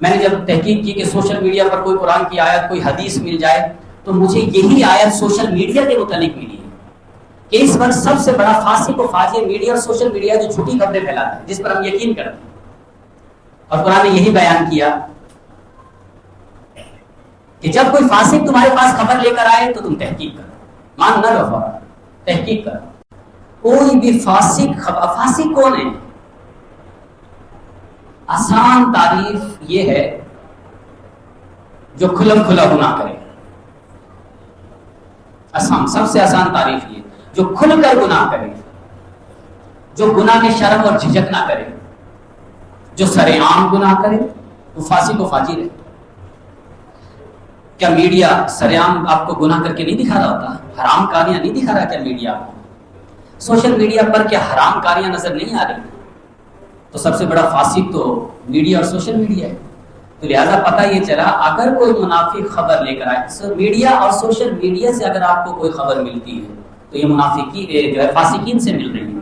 میں نے جب تحقیق کی کہ سوشل میڈیا پر کوئی قرآن کی آیت کوئی حدیث مل جائے تو مجھے یہی آیت سوشل میڈیا کے متعلق ملی ہے کہ اس وقت سب سے بڑا فاسق و فاجر میڈیا اور سوشل میڈیا جو جھوٹی خبریں پھیلاتا ہے جس پر ہم یقین کرتے ہیں. اور قرآن نے یہی بیان کیا کہ جب کوئی فاسق تمہارے پاس خبر لے کر آئے تو تم تحقیق کرو, مان نہ لو فوراً, تحقیق کرو. کوئی بھی فاسق کون ہے؟ آسان تعریف یہ ہے جو کھلم کھلا گناہ کرے. آسان, سب سے آسان تعریف یہ جو کھل کر گناہ کرے, جو گناہ میں شرم اور جھجک نہ کرے, جو سرے عام گناہ کرے وہ فاسق و فاجر ہے. کیا میڈیا سرے عام آپ کو گناہ کر کے نہیں دکھا رہا ہوتا؟ حرام کاریاں نہیں دکھا رہا کیا میڈیا آپ کو؟ سوشل میڈیا پر کیا حرام کاریاں نظر نہیں آ رہی؟ تو سب سے بڑا فاسق تو میڈیا اور سوشل میڈیا ہے. تو لہٰذا پتہ یہ چلا اگر کوئی منافق خبر لے کر آئے, میڈیا اور سوشل میڈیا سے اگر آپ کو کوئی خبر ملتی ہے تو یہ منافقین جو ہے فاسقین سے مل رہی ہے.